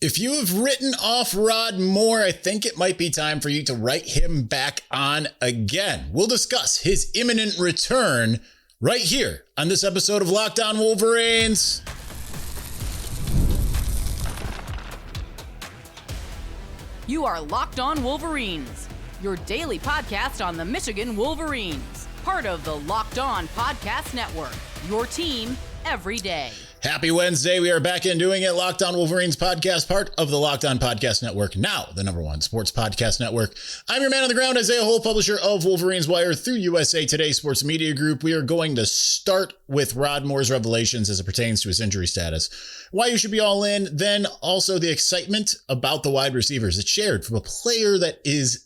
If you have written off Rod Moore, I think it might be time for you to write him back on again. We'll discuss his imminent return right here on this episode of Locked On Wolverines. You are Locked On Wolverines, your daily podcast on the Michigan Wolverines, part of the Locked On Podcast Network, your team every day. Happy Wednesday. We are back in doing it. Locked On Wolverines podcast, part of the Locked On Podcast Network, now the #1 sports podcast network. I'm your man on the ground, Isaiah Holt, publisher of Wolverines Wire through USA Today Sports Media Group. We are going to start with Rod Moore's revelations as it pertains to his injury status, why you should be all in, then also the excitement about the wide receivers. It's shared from a player that is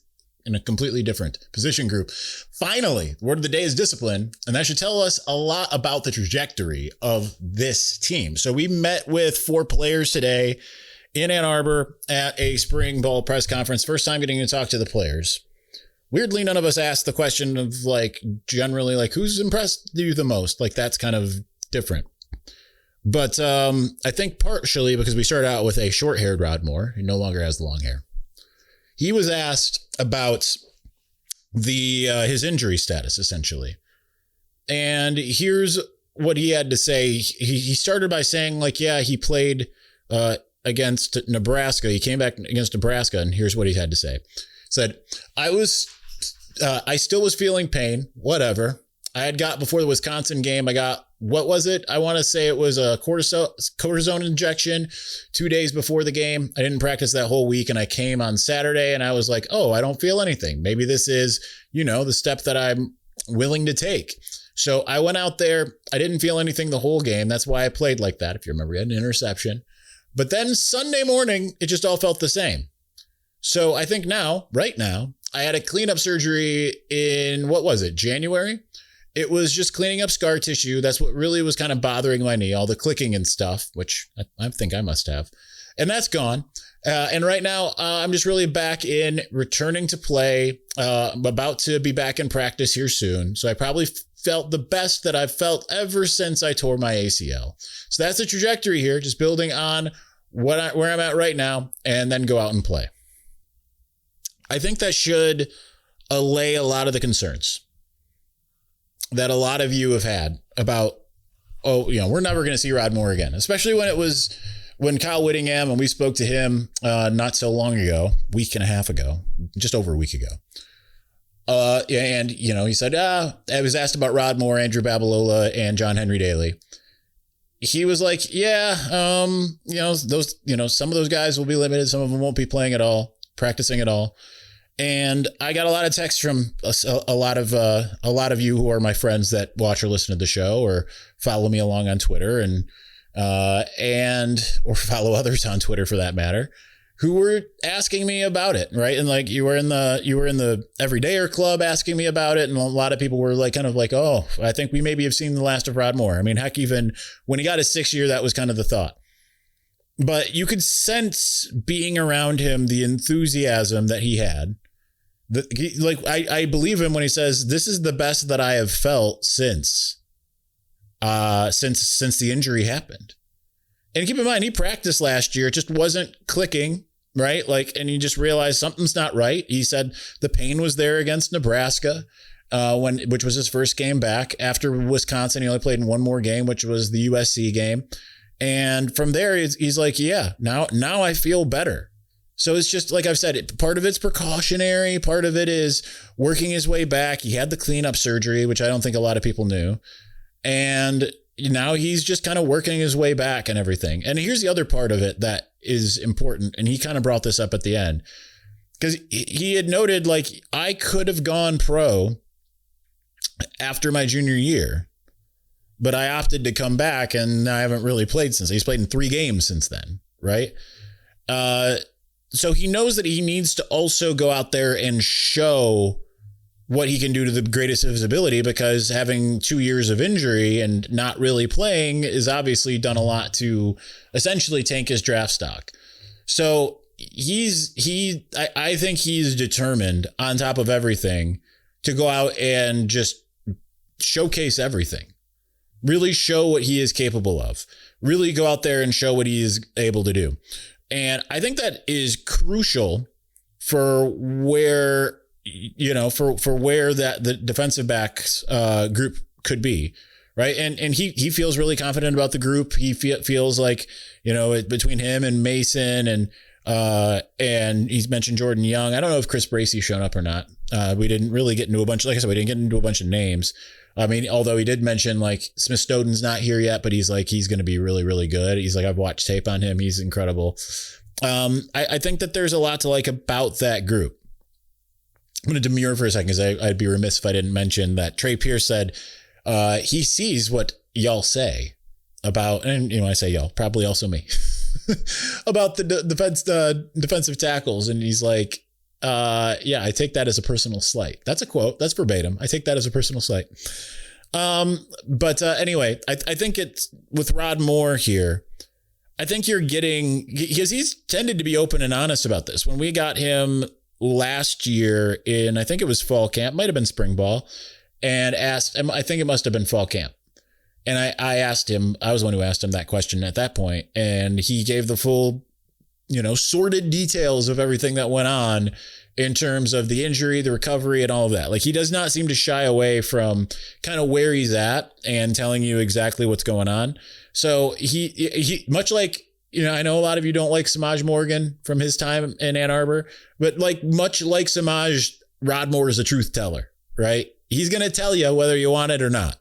in a completely different position group. Finally, the word of the day is discipline, and that should tell us a lot about the trajectory of this team. So we met with 4 players today in Ann Arbor at a spring ball press conference. First time getting to talk to the players. Weirdly, none of us asked the question of generally who's impressed you the most? That's kind of different. But I think partially because we started out with a short-haired Rod Moore. He no longer has the long hair. He was asked about his injury status, essentially. And here's what he had to say. He started by saying, he played against Nebraska. He came back against Nebraska, and here's what he had to say. Said, I still was feeling pain, whatever. I had got before the Wisconsin game, I got, what was it? I want to say it was a cortisone injection 2 days before the game. I didn't practice that whole week, and I came on Saturday and I was like, oh, I don't feel anything. Maybe this is, the step that I'm willing to take. So I went out there. I didn't feel anything the whole game. That's why I played like that. If you remember, we had an interception. But then Sunday morning, it just all felt the same. So I think right now, I had a cleanup surgery in, January? It was just cleaning up scar tissue. That's what really was kind of bothering my knee, all the clicking and stuff, which I think I must have. And that's gone. And right now, I'm just really back in, returning to play. I'm about to be back in practice here soon. So I probably felt the best that I've felt ever since I tore my ACL. So that's the trajectory here, just building on where I'm at right now, and then go out and play. I think that should allay a lot of the concerns that a lot of you have had about, we're never going to see Rod Moore again, especially when Kyle Whittingham, and we spoke to him not so long ago, week and a half ago, just over a week ago. And, he said, I was asked about Rod Moore, Andrew Babalola, and John Henry Daly. He was like, those, some of those guys will be limited. Some of them won't be playing at all, practicing at all. And I got a lot of texts from a lot of you who are my friends that watch or listen to the show or follow me along on Twitter or follow others on Twitter for that matter, who were asking me about it, right? And you were in the Everydayer Club asking me about it, and a lot of people were oh, I think we maybe have seen the last of Rod Moore. I mean, heck, even when he got his 6th year, that was kind of the thought. But you could sense being around him the enthusiasm that he had. I believe him when he says this is the best that I have felt since the injury happened. And keep in mind, he practiced last year. It just wasn't clicking, right? And he just realized something's not right. He said the pain was there against Nebraska, which was his first game back. After Wisconsin, he only played in one more game, which was the USC game. And from there, he's like, yeah, now I feel better. So it's just, like I've said, part of it's precautionary. Part of it is working his way back. He had the cleanup surgery, which I don't think a lot of people knew. And now he's just kind of working his way back and everything. And here's the other part of it that is important. And he kind of brought this up at the end, because he had noted, I could have gone pro after my junior year, but I opted to come back, and I haven't really played since. He's played in 3 games since then, right? So he knows that he needs to also go out there and show what he can do to the greatest of his ability, because having 2 years of injury and not really playing is obviously done a lot to essentially tank his draft stock. So I think he's determined, on top of everything, to go out and just showcase everything. Really show what he is capable of. Really go out there and show what he is able to do. And I think that is crucial for where, for where that the defensive backs group could be. Right. And he feels really confident about the group. He feels like, between him and Mason and he's mentioned Jordan Young. I don't know if Chris Bracey's shown up or not. We didn't really get into a bunch. Like I said, we didn't get into a bunch of names. I mean, although he did mention like Smith Snowden's not here yet, but he's going to be really, really good. He's like, I've watched tape on him. He's incredible. I think that there's a lot to like about that group. I'm going to demur for a second because I'd be remiss if I didn't mention that Trey Pierce said he sees what y'all say about, and I say y'all, probably also me, about the defensive tackles. And he's like, yeah, I take that as a personal slight. That's a quote. That's verbatim. I take that as a personal slight. But anyway, I think it's with Rod Moore here. I think you're getting, because he's tended to be open and honest about this. When we got him last year I think it was fall camp, might've been spring ball, and asked him, I think it must've been fall camp. And I asked him, I was the one who asked him that question at that point, and he gave the full, sordid details of everything that went on in terms of the injury, the recovery, and all of that. Like, he does not seem to shy away from kind of where he's at and telling you exactly what's going on. So he much like, I know a lot of you don't like Samaj Morgan from his time in Ann Arbor, but like much like Samaj, Rod Moore is a truth teller, right? He's going to tell you whether you want it or not.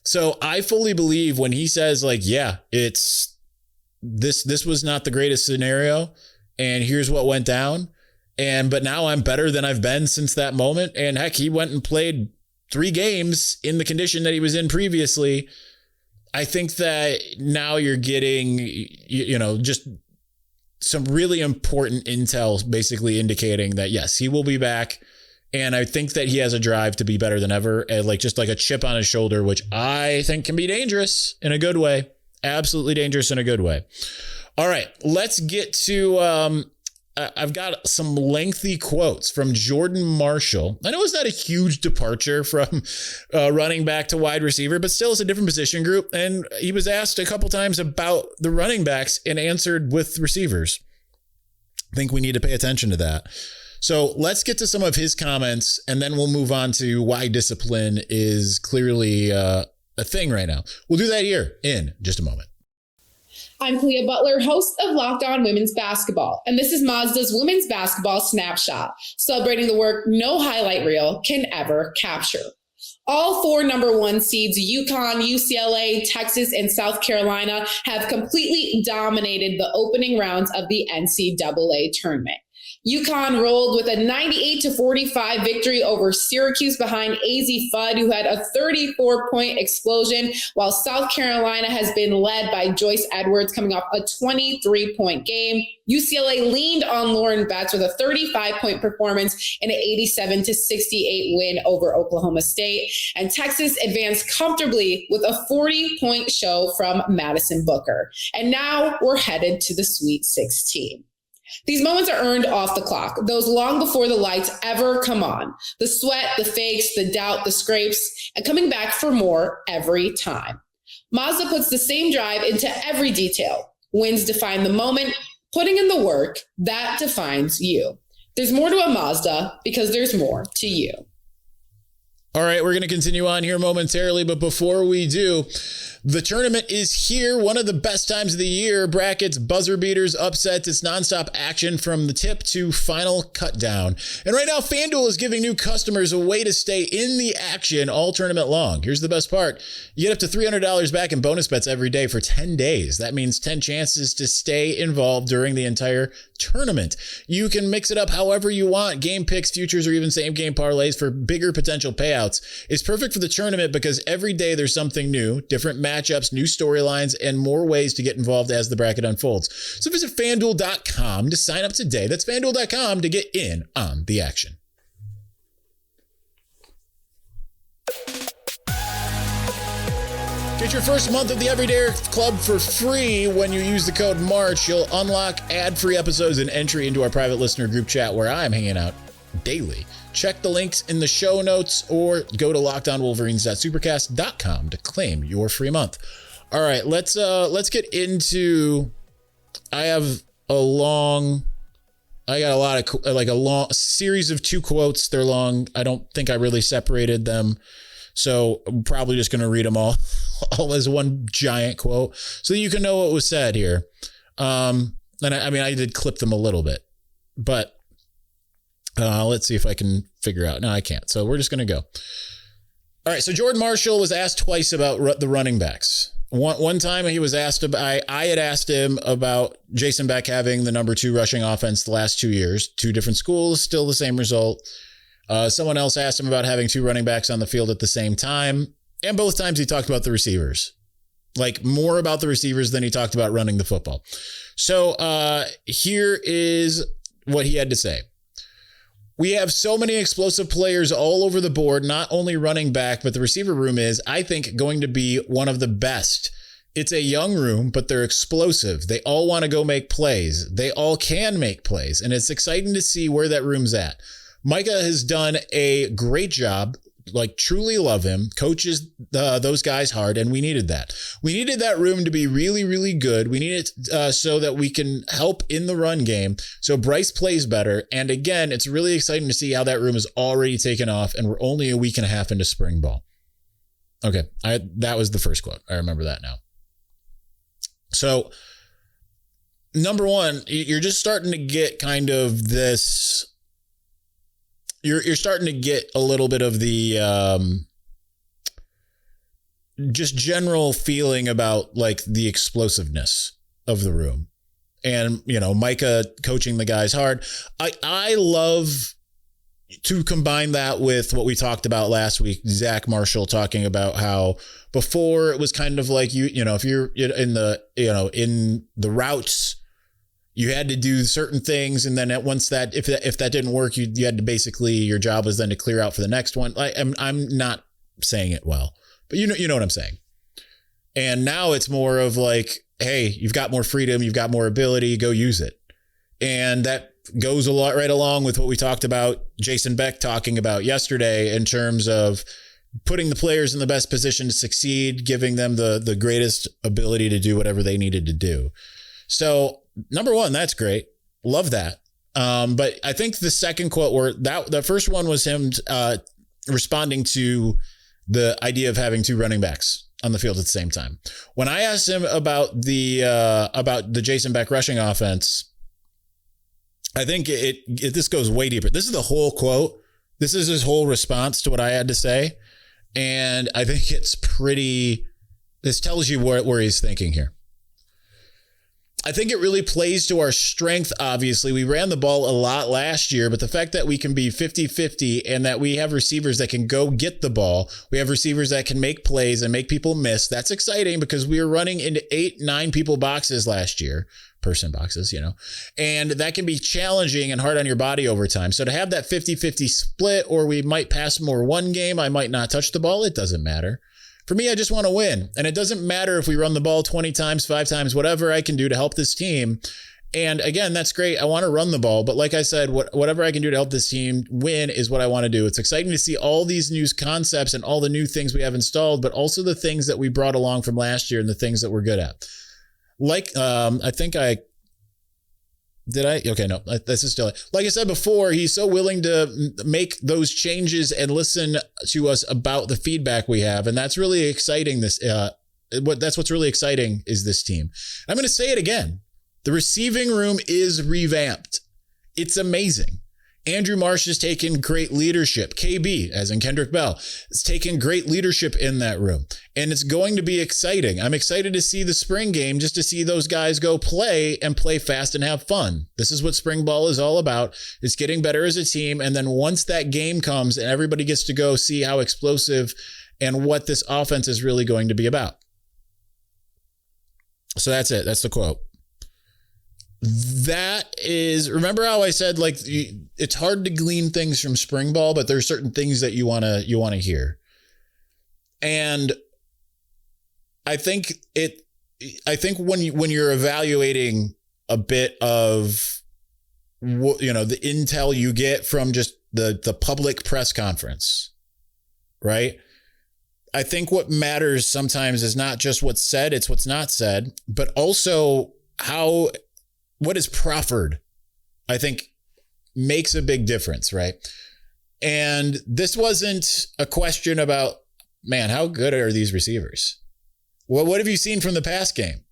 So I fully believe when he says like, yeah, it's this was not the greatest scenario, and here's what went down. But now I'm better than I've been since that moment. And heck, he went and played 3 games in the condition that he was in previously. I think that now you're getting, just some really important intel basically indicating that, yes, he will be back. And I think that he has a drive to be better than ever, and like just like a chip on his shoulder, which I think can be dangerous in a good way. Absolutely dangerous in a good way. All right, let's get to I've got some lengthy quotes from Jordan Marshall. I know it's not a huge departure from running back to wide receiver, but still it's a different position group. And he was asked a couple times about the running backs and answered with receivers. I think we need to pay attention to that. So let's get to some of his comments, and then we'll move on to why discipline is clearly a thing right now. We'll do that here in just a moment. I'm Clea Butler, host of Locked On Women's Basketball, and this is Mazda's Women's Basketball Snapshot, celebrating the work no highlight reel can ever capture. All 4 number 1 seeds, UConn, UCLA, Texas, and South Carolina, have completely dominated the opening rounds of the NCAA tournament. UConn rolled with a 98-45 victory over Syracuse behind AZ Fudd, who had a 34-point explosion, while South Carolina has been led by Joyce Edwards coming off a 23-point game. UCLA leaned on Lauren Betts with a 35-point performance and an 87-68 win over Oklahoma State. And Texas advanced comfortably with a 40-point show from Madison Booker. And now we're headed to the Sweet 16. These moments are earned off the clock, those long before the lights ever come on. The sweat, the fakes, the doubt, the scrapes, and coming back for more every time. Mazda puts the same drive into every detail. Wins define the moment. Putting in the work, that defines you. There's more to a Mazda because there's more to you. All right, we're going to continue on here momentarily, but before we do, the tournament is here. One of the best times of the year. Brackets, buzzer beaters, upsets. It's nonstop action from the tip to final cut down. And right now, FanDuel is giving new customers a way to stay in the action all tournament long. Here's the best part. You get up to $300 back in bonus bets every day for 10 days. That means 10 chances to stay involved during the entire tournament. You can mix it up however you want. Game picks, futures, or even same game parlays for bigger potential payouts. It's perfect for the tournament because every day there's something new, different matchups, new storylines, and more ways to get involved as the bracket unfolds. So visit FanDuel.com to sign up today. That's FanDuel.com to get in on the action. Get your first month of the Everyday Club for free when you use the code March. You'll unlock ad-free episodes and entry into our private listener group chat where I'm hanging out daily. Check the links in the show notes or go to lockedonwolverines.supercast.com to claim your free month. All right, let's get into. I have a long series of 2 quotes. They're long. I don't think I really separated them. So I'm probably just going to read them all as one giant quote so that you can know what was said here. And I did clip them a little bit, but let's see if I can figure out. No, I can't. So we're just going to go. All right. So Jordan Marshall was asked twice about the running backs. One time he was asked about, I had asked him about Jason Beck having the number 2 rushing offense the last 2 years, 2 different schools, still the same result. Someone else asked him about having 2 running backs on the field at the same time. And both times he talked about the receivers, like more about the receivers than he talked about running the football. So here is what he had to say. We have so many explosive players all over the board, not only running back, but the receiver room is, I think, going to be one of the best. It's a young room, but they're explosive. They all want to go make plays. They all can make plays. And it's exciting to see where that room's at. Micah has done a great job, like truly love him, coaches those guys hard, and we needed that. We needed that room to be really, really good. We need it so that we can help in the run game, so Bryce plays better. And again, it's really exciting to see how that room is already taken off, and we're only a week and a half into spring ball. Okay, that was the first quote. I remember that now. So, number one, you're just starting to get kind of this... You're starting to get a little bit of the just general feeling about like the explosiveness of the room, and Micah coaching the guys hard. I love to combine that with what we talked about last week. Zach Marshall talking about how before it was kind of like if you're in the routes, you had to do certain things, and then once that, if that didn't work, you had to basically, your job was then to clear out for the next one. I'm not saying it well, but you know what I'm saying. And now it's more of like, hey, you've got more freedom, you've got more ability, go use it. And that goes a lot right along with what we talked about Jason Beck talking about yesterday in terms of putting the players in the best position to succeed, giving them the greatest ability to do whatever they needed to do. So number one, that's great. Love that. But I think the second quote, where the first one was him responding to the idea of having 2 running backs on the field at the same time. When I asked him about the Jason Beck rushing offense, I think this goes way deeper. This is the whole quote. This is his whole response to what I had to say. And I think this tells you where he's thinking here. I think it really plays to our strength. Obviously, we ran the ball a lot last year, but the fact that we can be 50-50 and that we have receivers that can go get the ball, we have receivers that can make plays and make people miss. That's exciting because we were running into 8-9 people boxes last year, person boxes, and that can be challenging and hard on your body over time. So to have that 50-50 split, or we might pass more one game, I might not touch the ball. It doesn't matter. For me, I just want to win. And it doesn't matter if we run the ball 20 times, 5 times, whatever I can do to help this team. And again, that's great. I want to run the ball. But like I said, whatever I can do to help this team win is what I want to do. It's exciting to see all these new concepts and all the new things we have installed, but also the things that we brought along from last year and the things that we're good at. This is still, like I said before, he's so willing to make those changes and listen to us about the feedback we have. And that's really exciting. That's what's really exciting is this team. I'm going to say it again. The receiving room is revamped. It's amazing. Andrew Marsh has taken great leadership. KB, as in Kendrick Bell, has taken great leadership in that room. And it's going to be exciting. I'm excited to see the spring game, just to see those guys go play and play fast and have fun. This is what spring ball is all about. It's getting better as a team. And then once that game comes and everybody gets to go see how explosive and what this offense is really going to be about. So that's it. That's the quote. That is, remember how I said, like, it's hard to glean things from spring ball, but there's certain things that you want to hear. And I think when you're evaluating a bit of the intel you get from just the public press conference, right? I think what matters sometimes is not just what's said, it's what's not said, but also how what is proffered, I think, makes a big difference, right? And this wasn't a question about, man, how good are these receivers? Well, what have you seen from the pass game?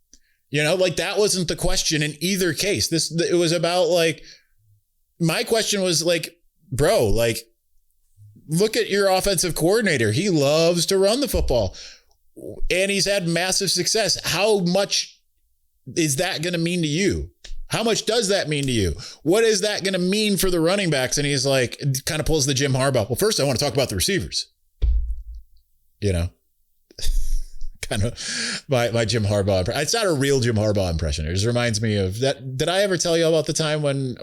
You know, like that wasn't the question in either case. It was about like, my question was like, bro, like, look at your offensive coordinator. He loves to run the football and he's had massive success. How much is that going to mean to you? How much does that mean to you? What is that going to mean for the running backs? And he's like, kind of pulls the Jim Harbaugh. Well, first I want to talk about the receivers. You know, kind of my Jim Harbaugh. It's not a real Jim Harbaugh impression. It just reminds me of that. Did I ever tell you about the time when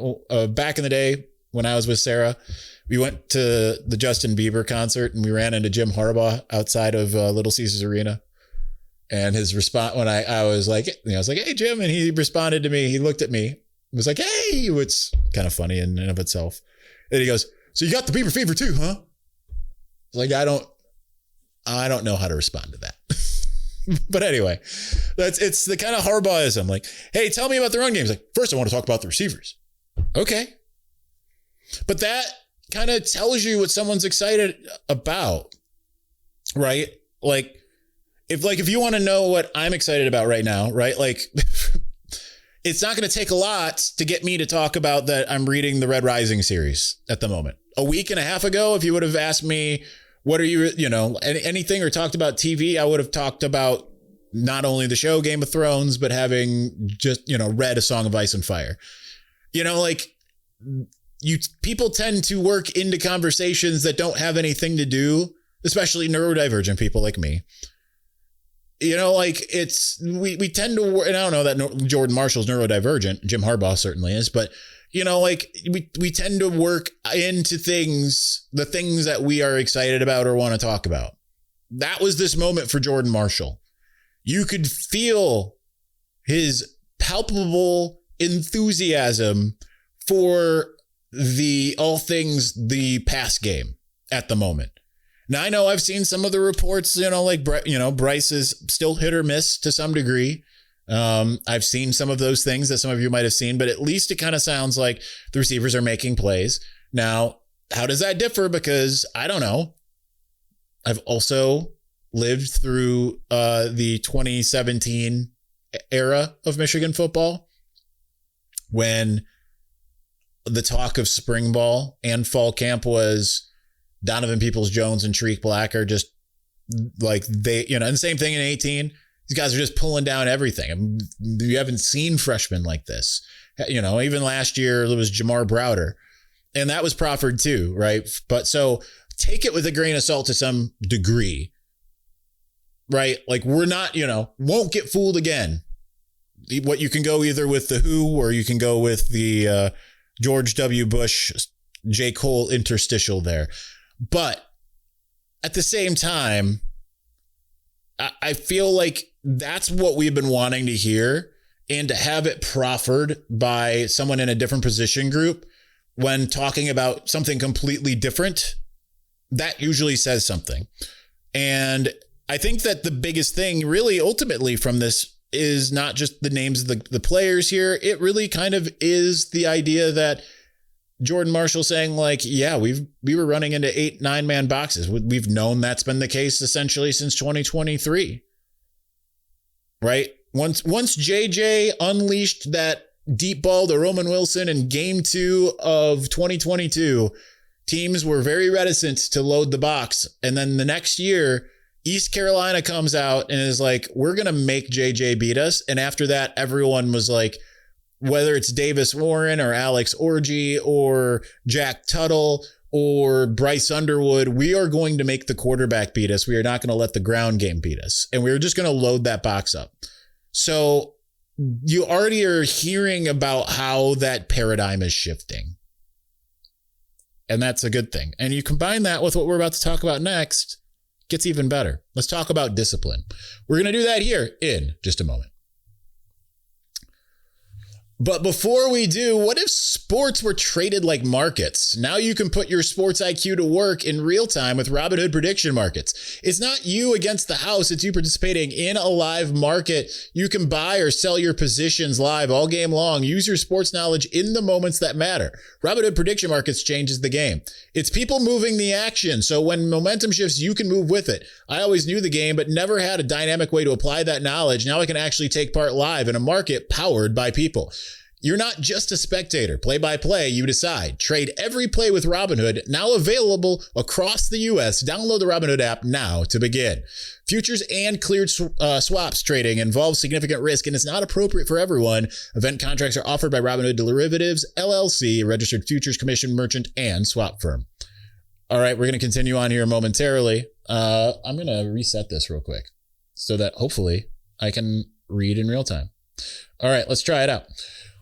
back in the day when I was with Sarah, we went to the Justin Bieber concert and we ran into Jim Harbaugh outside of Little Caesars Arena. And his response when I was like, I was like, hey, Jim. And he responded to me. He looked at me. He was like, hey, it's kind of funny in and of itself. And he goes, so you got the Bieber fever too, huh? Like, I don't know how to respond to that. But anyway, it's the kind of Harbaughism. Like, hey, tell me about the run game. He's like, first I want to talk about the receivers. Okay. But that kind of tells you what someone's excited about, right? Like, if you want to know what I'm excited about right now, right? Like, it's not going to take a lot to get me to talk about that I'm reading the Red Rising series at the moment. A week and a half ago, if you would have asked me, what are you, anything or talked about TV, I would have talked about not only the show Game of Thrones, but having just, read A Song of Ice and Fire. People tend to work into conversations that don't have anything to do, especially neurodivergent people like me. We tend to, and I don't know that Jordan Marshall's neurodivergent. Jim Harbaugh certainly is, but we tend to work into the things that we are excited about or want to talk about. That was this moment for Jordan Marshall. You could feel his palpable enthusiasm for all things the pass game at the moment. Now, I know I've seen some of the reports, Bryce is still hit or miss to some degree. I've seen some of those things that some of you might have seen, but at least it kind of sounds like the receivers are making plays. Now, how does that differ? Because I don't know. I've also lived through the 2017 era of Michigan football when the talk of spring ball and fall camp was Donovan Peoples-Jones and Tariq Black are just like and same thing in 18. These guys are just pulling down everything. You haven't seen freshmen like this. Even last year there was Jamar Browder, and that was proffered too, right? But so take it with a grain of salt to some degree, right? Like we're not, won't get fooled again. What you can go either with the Who or you can go with the George W. Bush, J. Cole interstitial there. But at the same time, I feel like that's what we've been wanting to hear, and to have it proffered by someone in a different position group when talking about something completely different, that usually says something. And I think that the biggest thing really ultimately from this is not just the names of the players here. It really kind of is the idea that Jordan Marshall saying like, yeah, we were running into 8-9 man boxes. We've known that's been the case essentially since 2023, right? Once JJ unleashed that deep ball to Roman Wilson in game 2 of 2022, teams were very reticent to load the box. And then the next year, East Carolina comes out and is like, we're going to make JJ beat us. And after that, everyone was like, whether it's Davis Warren or Alex Orji or Jack Tuttle or Bryce Underwood, we are going to make the quarterback beat us. We are not going to let the ground game beat us. And we're just going to load that box up. So you already are hearing about how that paradigm is shifting. And that's a good thing. And you combine that with what we're about to talk about next, gets even better. Let's talk about discipline. We're going to do that here in just a moment. But before we do, what if sports were traded like markets? Now you can put your sports IQ to work in real time with Robinhood prediction markets. It's not you against the house. It's you participating in a live market. You can buy or sell your positions live all game long. Use your sports knowledge in the moments that matter. Robinhood prediction markets changes the game. It's people moving the action. So when momentum shifts, you can move with it. I always knew the game, but never had a dynamic way to apply that knowledge. Now I can actually take part live in a market powered by people. You're not just a spectator. Play by play, you decide. Trade every play with Robinhood, now available across the U.S. Download the Robinhood app now to begin. Futures and cleared swaps trading involves significant risk and is not appropriate for everyone. Event contracts are offered by Robinhood Derivatives, LLC, a registered futures commission merchant and swap firm. All right, we're going to continue on here momentarily. I'm going to reset this real quick so that hopefully I can read in real time. All right, let's try it out.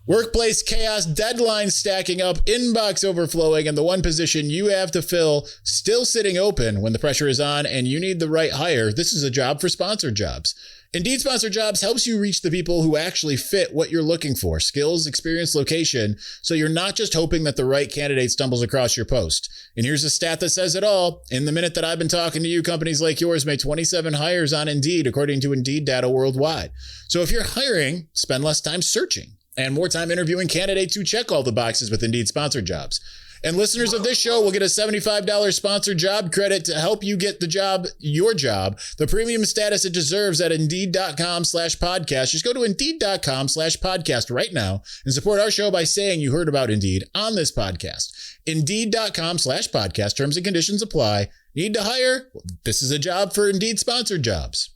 Workplace chaos, deadlines stacking up, inbox overflowing, and the one position you have to fill still sitting open when the pressure is on and you need the right hire. This is a job for sponsored jobs. Indeed Sponsored Jobs helps you reach the people who actually fit what you're looking for, skills, experience, location, so you're not just hoping that the right candidate stumbles across your post. And here's a stat that says it all. In the minute that I've been talking to you, companies like yours made 27 hires on Indeed, according to Indeed data worldwide. So if you're hiring, spend less time searching and more time interviewing candidates who check all the boxes with Indeed Sponsored Jobs. And listeners of this show will get a $75 sponsored job credit to help you get the job, your job, the premium status it deserves at Indeed.com/podcast. Just go to Indeed.com/podcast right now and support our show by saying you heard about Indeed on this podcast. Indeed.com/podcast. Terms and conditions apply. Need to hire? This is a job for Indeed Sponsored Jobs.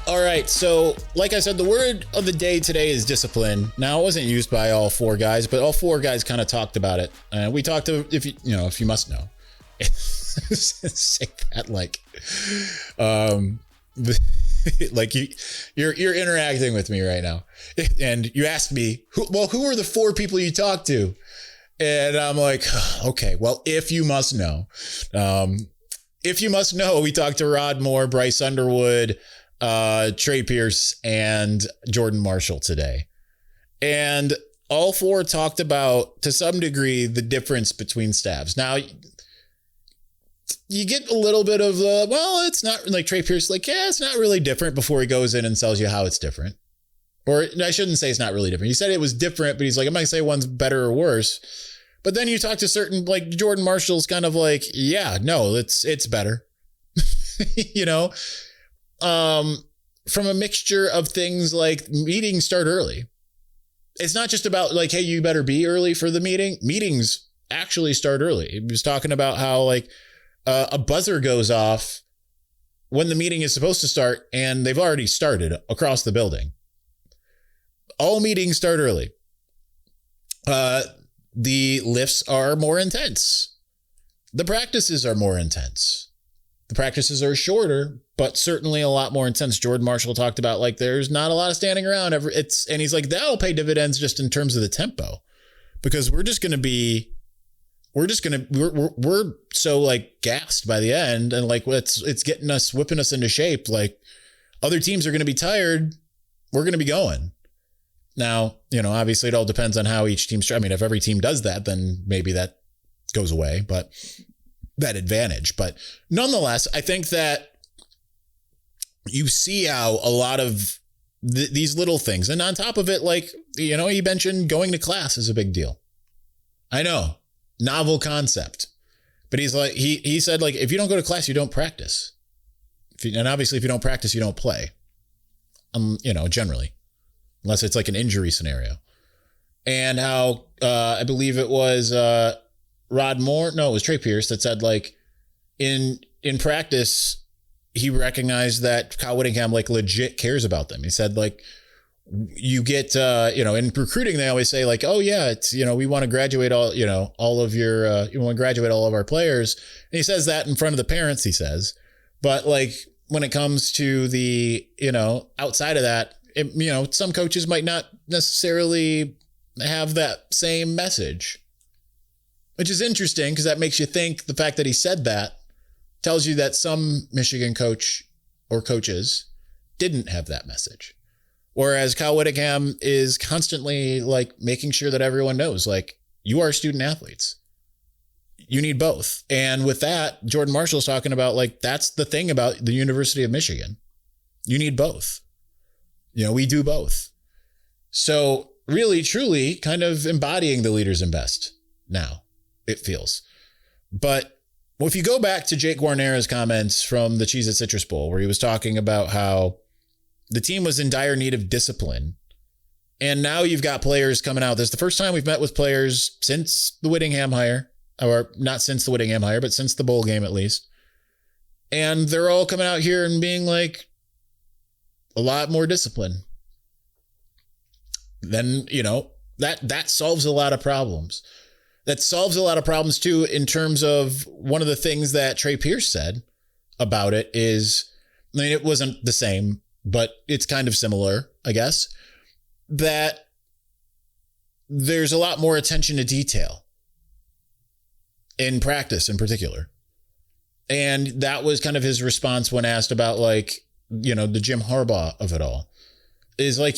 All right, so like I said, the word of the day today is discipline. Now, it wasn't used by all four guys, but all four guys kind of talked about it. We talked to, if you must know, say that like you're interacting with me right now, and you asked me, who are the four people you talked to? And I'm like, okay, well, if you must know, we talked to Rod Moore, Bryce Underwood, Trey Pierce, and Jordan Marshall today. And all four talked about, to some degree, the difference between staffs. Now, you get a little bit of it's not like Trey Pierce, like, yeah, it's not really different before he goes in and tells you how it's different. Or I shouldn't say it's not really different. He said it was different, but he's like, I'm not gonna say one's better or worse. But then you talk to certain, like Jordan Marshall's kind of like, yeah, no, it's better. From a mixture of things like meetings start early. It's not just about like, hey, you better be early for the meeting. Meetings actually start early. He was talking about how like a buzzer goes off when the meeting is supposed to start and they've already started across the building. All meetings start early. The lifts are more intense. The practices are more intense. The practices are shorter, but certainly a lot more intense. Jordan Marshall talked about like there's not a lot of standing around. And he's like, that'll pay dividends just in terms of the tempo, because we're so like gassed by the end, and like it's getting us, whipping us into shape. Like other teams are going to be tired. We're going to be going. Now, obviously it all depends on how each team's. I mean, if every team does that, then maybe that goes away, but that advantage. But nonetheless, I think that you see how a lot of these little things, and on top of it, like, he mentioned going to class is a big deal. I know, novel concept, but he's like, he said, like, if you don't go to class, you don't practice. And obviously if you don't practice, you don't play. Generally, unless it's like an injury scenario. And how, I believe it was, Rod Moore. No, it was Trey Pierce that said, like, in practice, he recognized that Kyle Whittingham, like, legit cares about them. He said, like, you get, in recruiting, they always say, like, oh yeah, it's, we want to graduate all of your, you want to graduate all of our players. And he says that in front of the parents, he says, but like, when it comes to the, outside of that, some coaches might not necessarily have that same message. Which is interesting because that makes you think the fact that he said that tells you that some Michigan coach or coaches didn't have that message. Whereas Kyle Whittingham is constantly like making sure that everyone knows, like, you are student athletes. You need both. And with that, Jordan Marshall's talking about, like, that's the thing about the University of Michigan. You need both. You know, we do both. So really, truly kind of embodying the leaders in best now, it feels. But if you go back to Jake Guarnera's comments from the Cheez-It Citrus Bowl, where he was talking about how the team was in dire need of discipline. And now you've got players coming out. This is the first time we've met with players since the Whittingham hire, or not since the Whittingham hire, but since the bowl game at least. And they're all coming out here and being like, a lot more discipline. Then, you know, that solves a lot of problems. That solves a lot of problems too, in terms of one of the things that Trey Pierce said about it is, I mean, it wasn't the same, but it's kind of similar, I guess, that there's a lot more attention to detail in practice in particular. And that was kind of his response when asked about, like, you know, the Jim Harbaugh of it all. Is like,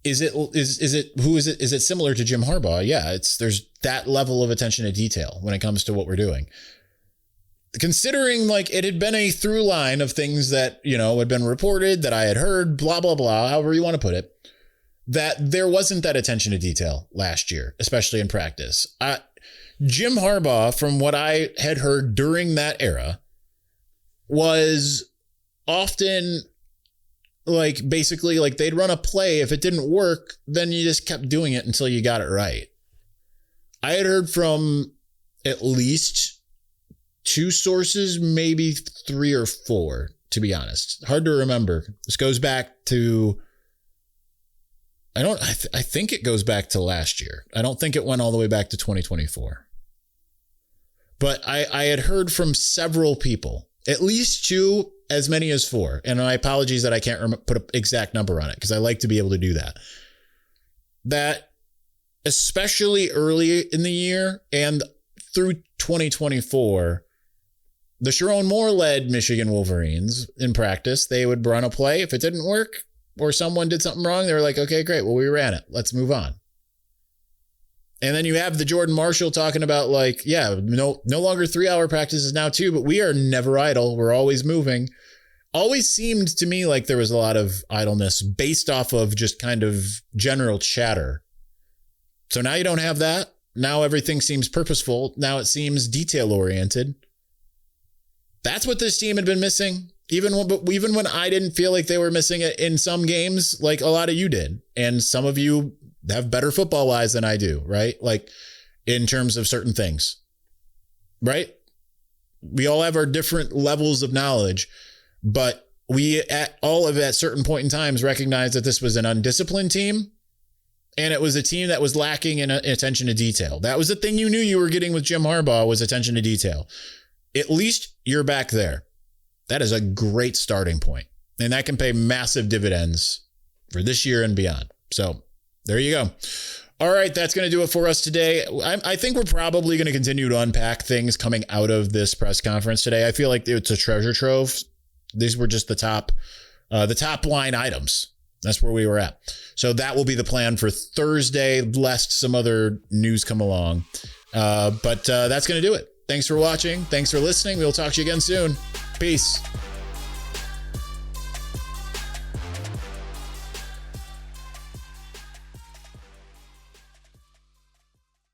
is it similar to Jim Harbaugh? Yeah, there's that level of attention to detail when it comes to what we're doing. Considering, like, it had been a through line of things that, you know, had been reported, that I had heard, blah, blah, blah, however you want to put it, that there wasn't that attention to detail last year, especially in practice. Jim Harbaugh, from what I had heard during that era, was often like, basically, like, they'd run a play. If it didn't work, then you just kept doing it until you got it right. I had heard from at least 2 sources, maybe 3 or 4, to be honest. Hard to remember. This goes back to, I think it goes back to last year. I don't think it went all the way back to 2024. But I had heard from several people, at least 2, as many as 4. And my apologies that I can't put an exact number on it, because I like to be able to do that. That especially early in the year and through 2024, the Sharon Moore-led Michigan Wolverines in practice, they would run a play. If it didn't work or someone did something wrong, they were like, okay, great. Well, we ran it. Let's move on. And then you have the Jordan Marshall talking about, like, yeah, no longer 3-hour practices, now 2, but we are never idle. We're always moving. Always seemed to me like there was a lot of idleness based off of just kind of general chatter. So now you don't have that. Now everything seems purposeful. Now it seems detail oriented. That's what this team had been missing. Even when I didn't feel like they were missing it in some games, like a lot of you did. And some of you have better football eyes than I do, right? Like, in terms of certain things, right? We all have our different levels of knowledge, but we at certain point in times recognize that this was an undisciplined team, and it was a team that was lacking in attention to detail. That was the thing you knew you were getting with Jim Harbaugh, was attention to detail. At least you're back there. That is a great starting point, and that can pay massive dividends for this year and beyond. So there you go. All right, that's going to do it for us today. I think we're probably going to continue to unpack things coming out of this press conference today. I feel like it's a treasure trove. These were just the top line items. That's where we were at. So that will be the plan for Thursday, lest some other news come along. But that's going to do it. Thanks for watching. Thanks for listening. We'll talk to you again soon. Peace.